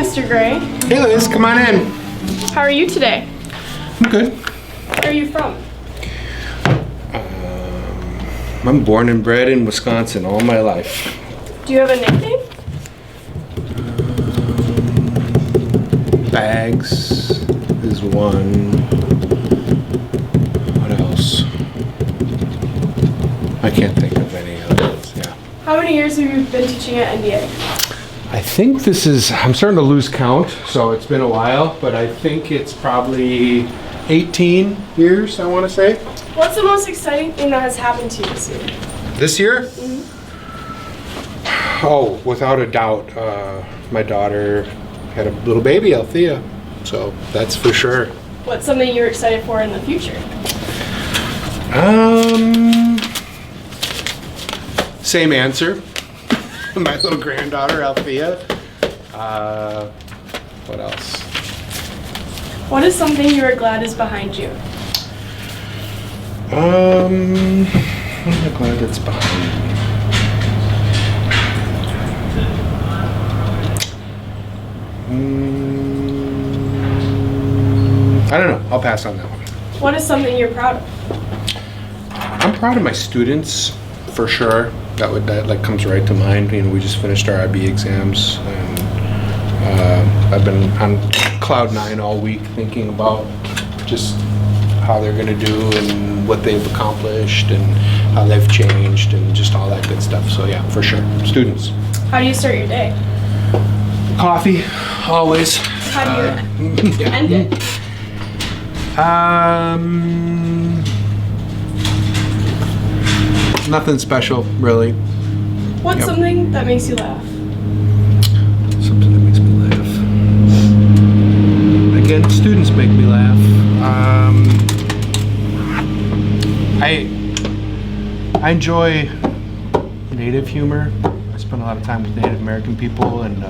Mr. Gray. Hey Liz, come on in. How are you today? I'm good. Where are you from? I'm born and bred in Wisconsin all my life. Do you have a nickname? Bags is one. What else? I can't think of any others, yeah. How many years have you been teaching at NDA? I think I'm starting to lose count, so it's been a while, but I think it's probably 18 years, I want to say. What's the most exciting thing that has happened to you this year? This year? Oh, without a doubt, my daughter had a little baby, Althea, so that's for sure. What's something you're excited for in the future? Same answer. My little granddaughter, Althea. What else? What is something you are glad is behind you? What am I glad that's behind me? I don't know. I'll pass on that one. What is something you're proud of? I'm proud of my students, for sure. That like comes right to mind. You know, we just finished our IB exams, and I've been on cloud 9 all week thinking about just how they're going to do and what they've accomplished and how they've changed and just all that good stuff. So yeah, for sure, students. How do you start your day? Coffee, always. How do you Yeah. end it? Nothing special, really. What's Yep. something that makes you laugh? Something that makes me laugh. Again, students make me laugh. I enjoy Native humor. I spend a lot of time with Native American people, and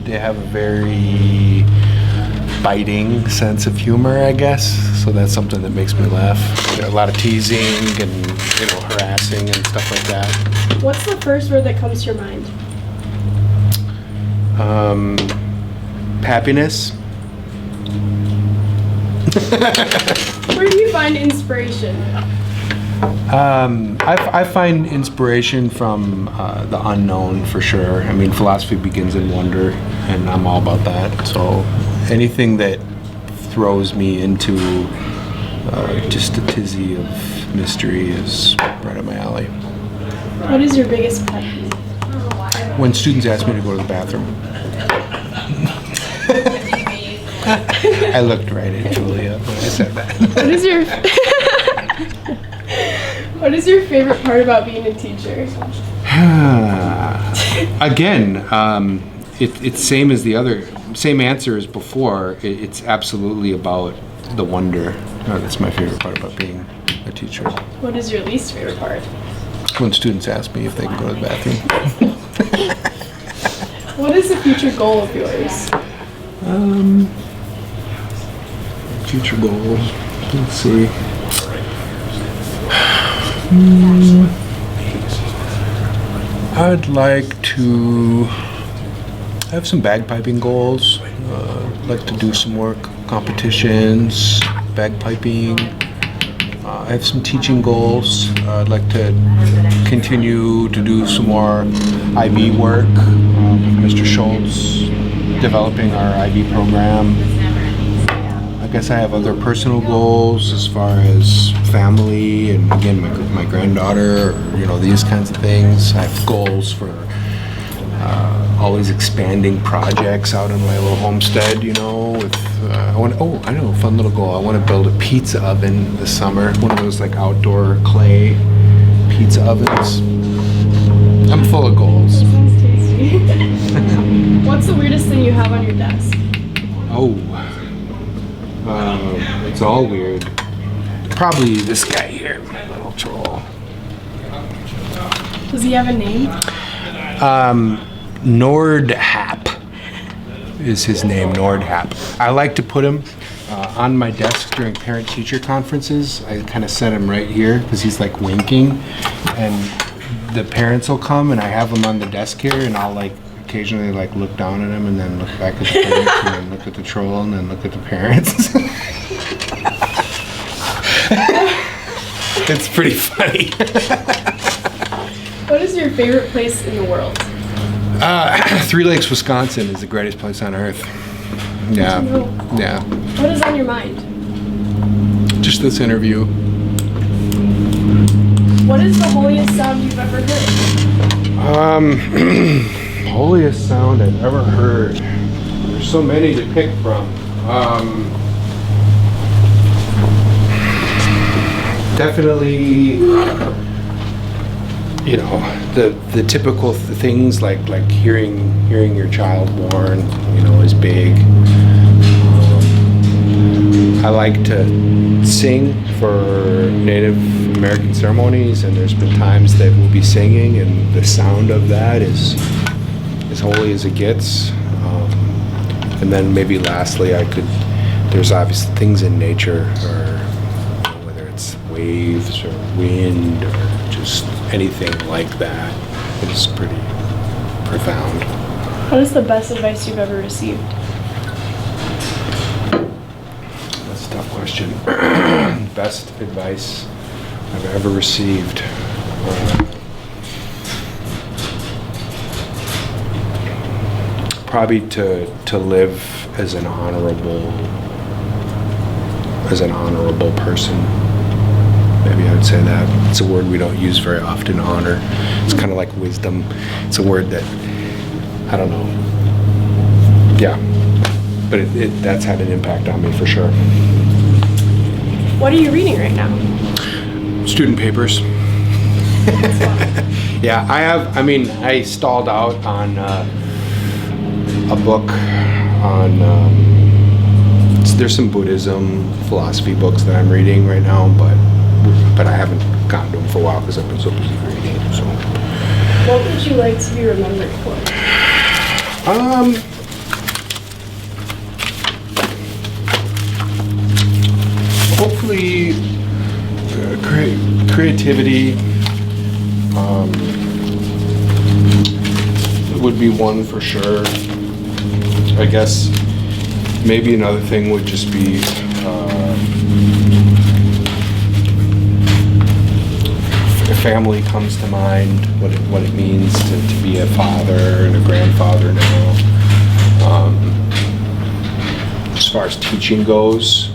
they have a very biting sense of humor, I guess. So that's something that makes me laugh. A lot of teasing and harassing and stuff like that. What's the first word that comes to your mind? Happiness. Where do you find inspiration? I find inspiration from the unknown, for sure. I mean, philosophy begins in wonder, and I'm all about that. So anything that throws me into just a tizzy of mystery is right up my alley. What is your biggest pet peeve? When students ask me to go to the bathroom. I looked right at Julia when I said that. What is your favorite part about being a teacher? Again, it's same as the other, same answer as before. It's absolutely about the wonder. That's my favorite part about being a teacher. What is your least favorite part? When students ask me if they can go to the bathroom. What is a future goal of yours? Future goals. Let's see. I'd like to have some bagpiping goals. I'd like to do some more competitions, bagpiping. I have some teaching goals. I'd like to continue to do some more IB work with Mr. Schultz, developing our IB program. I guess I have other personal goals as far as family and, again, my granddaughter, these kinds of things. I have goals for always expanding projects out in my little homestead, with I know a fun little goal. I want to build a pizza oven this summer, one of those like outdoor clay pizza ovens. I'm full of goals. Sounds tasty. What's the weirdest thing you have on your desk? It's all weird. Probably this guy here, my little troll. Does he have a name? Nordhap is his name, Nordhap. I like to put him on my desk during parent-teacher conferences. I kind of set him right here because he's like winking, and the parents will come and I have him on the desk here, and I'll like occasionally like look down at him and then look back at the parents and then look at the troll and then look at the parents. It's pretty funny. What is your favorite place in the world? Three Lakes, Wisconsin is the greatest place on earth. Yeah, yeah. What is on your mind? Just this interview. What is the holiest sound you've ever heard? Holiest sound I've ever heard. There's so many to pick from. Definitely, you know, the typical things like hearing your child born, you know, is big. I like to sing for Native American ceremonies, and there's been times that we'll be singing, and the sound of that is as holy as it gets. And then maybe lastly, there's obviously things in nature, or whether it's waves or wind or just anything like that, it's pretty profound. What is the best advice you've ever received? That's a tough question. Best advice I've ever received. Probably to live as an honorable person. Maybe I would say that. It's a word we don't use very often, honor. It's kind of like wisdom. It's a word that, I don't know. Yeah. But that's had an impact on me for sure. What are you reading right now? Student papers. Yeah, I stalled out on a book on, there's some Buddhism philosophy books that I'm reading right now, but I haven't gotten to them for a while because I've been so busy reading. So, what would you like to be remembered for? Hopefully, creativity would be one for sure. I guess maybe another thing would just be family comes to mind, what it means to be a father and a grandfather now. As far as teaching goes,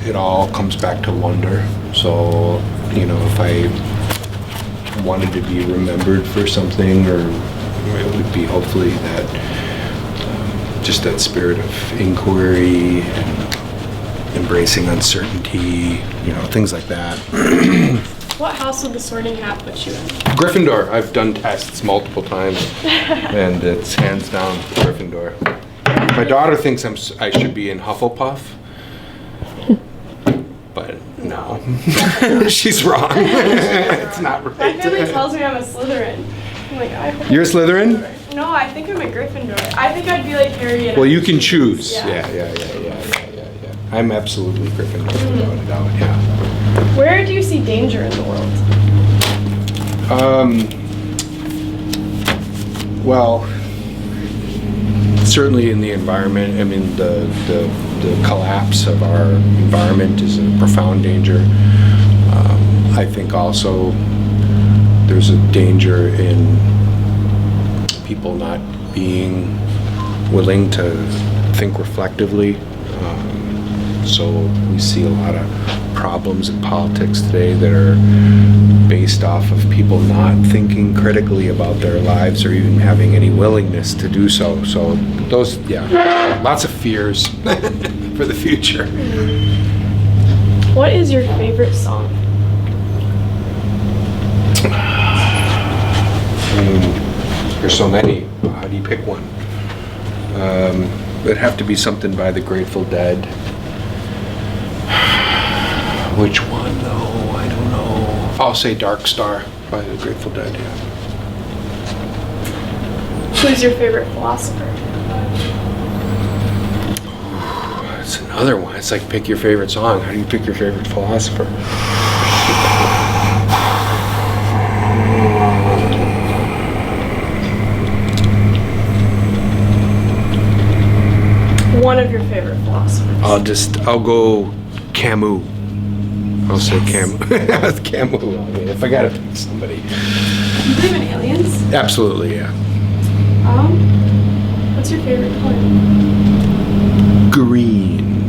it all comes back to wonder. So, you know, if I wanted to be remembered for something, or it would be hopefully that just that spirit of inquiry and embracing uncertainty, you know, things like that. What house would the Sorting Hat put you in? Gryffindor. I've done tests multiple times, and it's hands down Gryffindor. My daughter thinks I should be in Hufflepuff, but no, she's wrong. It's not right. My family tells me I'm a Slytherin. I'm like, You're a Slytherin? No, I think I'm a Gryffindor. I think I'd be like Harry and Well, you can choose. Yeah. Yeah. I'm absolutely Gryffindor, without a doubt. Yeah. Where do you see danger in the world? Well, certainly in the environment. I mean, the collapse of our environment is a profound danger. I think also there's a danger in people not being willing to think reflectively. So we see a lot of problems in politics today that are based off of people not thinking critically about their lives or even having any willingness to do so. So those, lots of fears for the future. What is your favorite song? There's so many. How do you pick one? It'd have to be something by the Grateful Dead. Which one though? I don't know. I'll say Dark Star by the Grateful Dead, yeah. Who's your favorite philosopher? That's another one. It's like pick your favorite song. How do you pick your favorite philosopher? one of your favorite philosophers. I'll go Camus. I'll say Camus. Camus. I mean, if I gotta pick somebody. You believe in aliens? Absolutely, yeah. What's your favorite color? Green,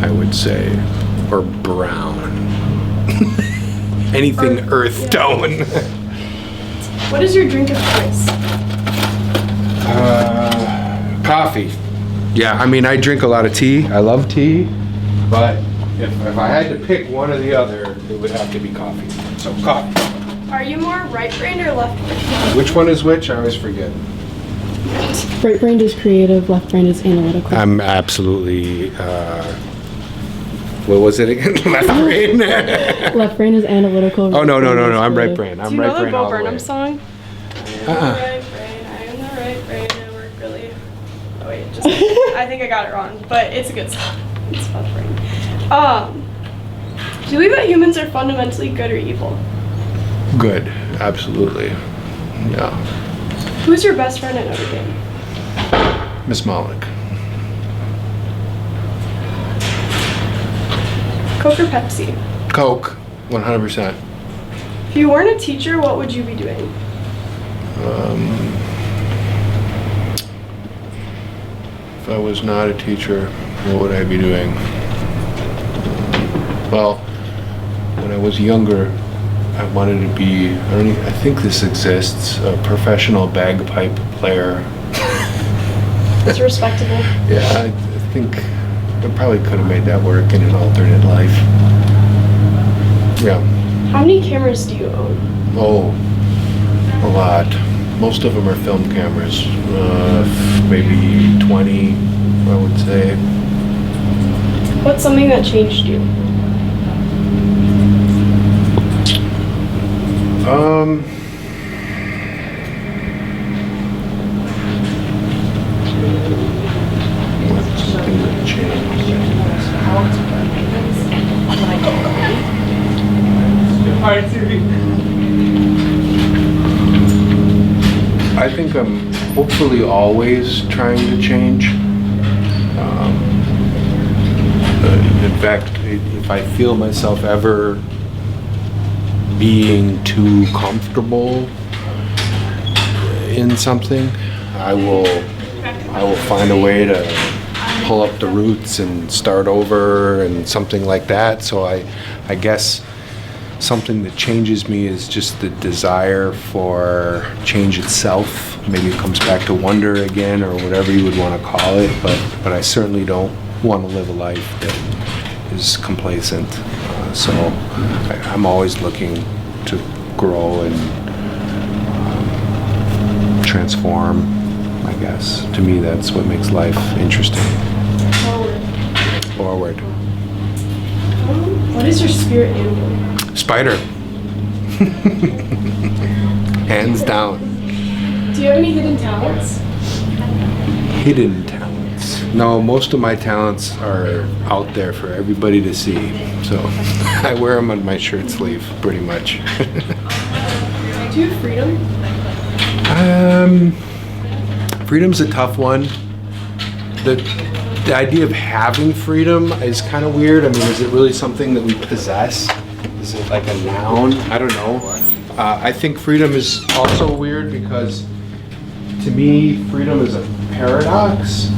I would say, or brown. Anything earth tone. What is your drink of choice? Coffee. Yeah, I mean, I drink a lot of tea. I love tea, but if I had to pick one or the other, it would have to be coffee. So coffee. Are you more right-brained or left-brained? Which one is which? I always forget. Right brain is creative, left brain is analytical. I'm absolutely. What was it again? Left brain. Left brain is analytical. Oh no! right brain is I'm right creative. brain. Do I'm you right know the brain Bo all the Burnham way. song? I am the right brain, I am the right brain, I work really... Oh wait, just... I think I got it wrong, but it's a good song. It's fun brain. Do you believe that humans are fundamentally good or evil? Good. Absolutely. Yeah. Who's your best friend at Notre Dame? Miss Malik. Coke or Pepsi? Coke. 100%. If you weren't a teacher, what would you be doing? If I was not a teacher, what would I be doing? Well, when I was younger, I wanted to be, I think this exists, a professional bagpipe player. It's respectable. Yeah, I think I probably could have made that work in an alternate life. Yeah. How many cameras do you own? Oh, a lot. Most of them are film cameras. Maybe 20, I would say. What's something that changed you? What's something that changed? I think I'm hopefully always trying to change. In fact, if I feel myself ever being too comfortable in something, I will find a way to pull up the roots and start over and something like that. So I guess something that changes me is just the desire for change itself. Maybe it comes back to wonder again, or whatever you would want to call it, but I certainly don't want to live a life that is complacent. So I'm always looking to grow and transform, I guess. To me, that's what makes life interesting. Forward. What is your spirit animal? Spider. Hands down. Do you have any hidden talents? Hidden talents. No, most of my talents are out there for everybody to see. So I wear them on my shirt sleeve, pretty much. Do you have freedom? Freedom's a tough one. The idea of having freedom is kind of weird. I mean, is it really something that we possess? Is it like a noun? I don't know. I think freedom is also weird because to me, freedom is a paradox.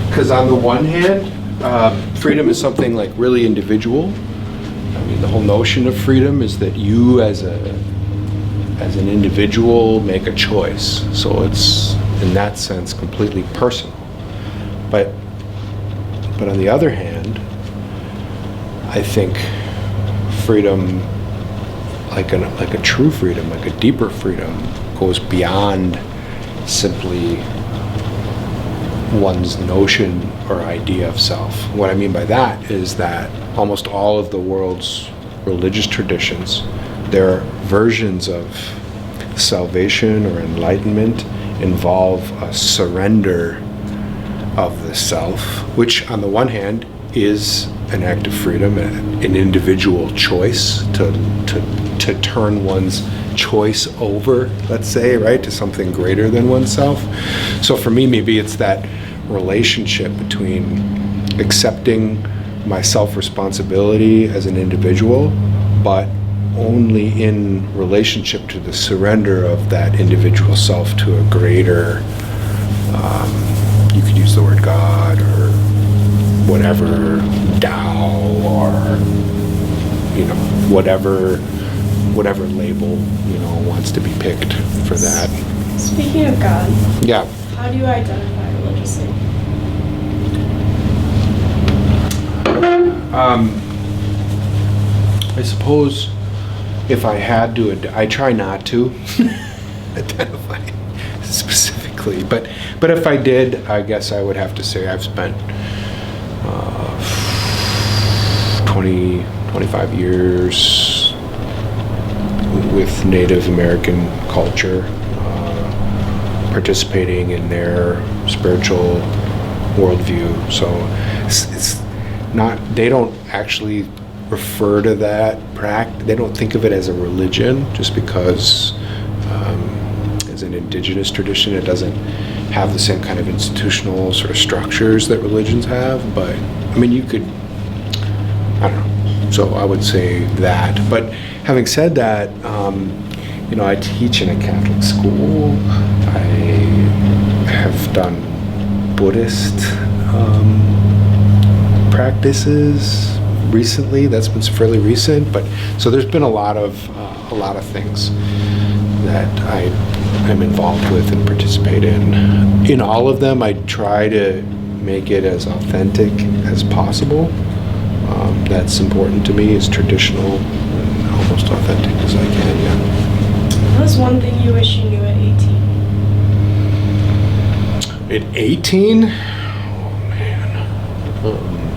Because on the one hand, freedom is something like really individual. I mean, the whole notion of freedom is that you as an individual make a choice. So it's, in that sense, completely personal. But on the other hand, I think freedom, like a true freedom, like a deeper freedom, goes beyond simply one's notion or idea of self. What I mean by that is that almost all of the world's religious traditions, their versions of salvation or enlightenment involve a surrender of the self, which on the one hand is an act of freedom, an individual choice to turn one's choice over, let's say, right, to something greater than oneself. So for me, maybe it's that relationship between accepting my self-responsibility as an individual, but only in relationship to the surrender of that individual self to a greater, you could use the word God or whatever, Tao, or, you know, whatever label, you know, wants to be picked for that. Speaking of God, Yeah. how do you identify religiously? I suppose if I had to, I try not to identify specifically, but if I did, I guess I would have to say I've spent 25 years with Native American culture, participating in their spiritual worldview. So it's not, they don't actually refer to that they don't think of it as a religion, just because as an indigenous tradition it doesn't have the same kind of institutional sort of structures that religions have. But I mean, you could, I don't know, so I would say that. But having said that, you know, I teach in a Catholic school. I have done Buddhist practices recently. That's been fairly recent, but so there's been a lot of things that I am involved with and participate in. In all of them, I try to make it as authentic as possible. That's important to me, as traditional and almost authentic as I can. Yeah. What was one thing you wish you knew at 18? At 18? Oh man.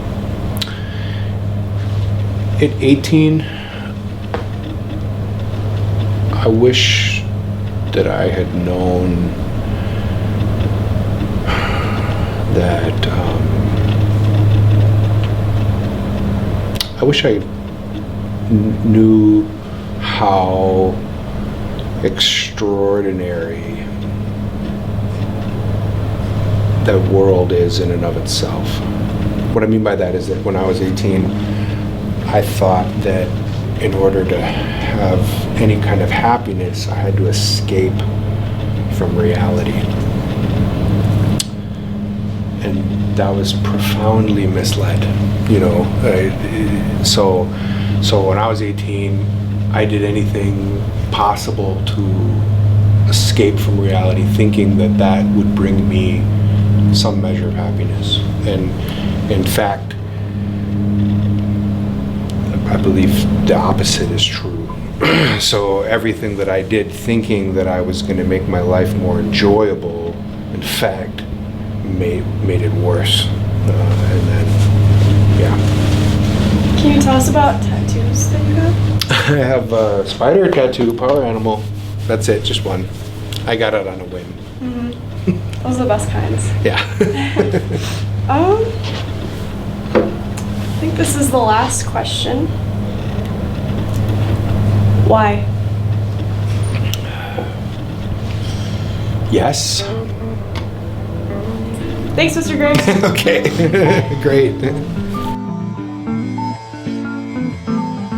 At 18, I wish that I had known that, I wish I knew how extraordinary the world is in and of itself. What I mean by that is that when I was 18, I thought that in order to have any kind of happiness, I had to escape from reality. And that was profoundly misled, you know. So when I was 18, I did anything possible to escape from reality, thinking that that would bring me some measure of happiness. And in fact, I believe the opposite is true. So everything that I did thinking that I was going to make my life more enjoyable, in fact, made it worse. And then, yeah. Can you tell us about tattoos that you have? I have a spider tattoo, power animal. That's it, just one. I got it on a whim. Mm-hmm. Those are the best kinds. Yeah. I think this is the last question. Why? Yes. Thanks, Mr. Gray. Okay. Great.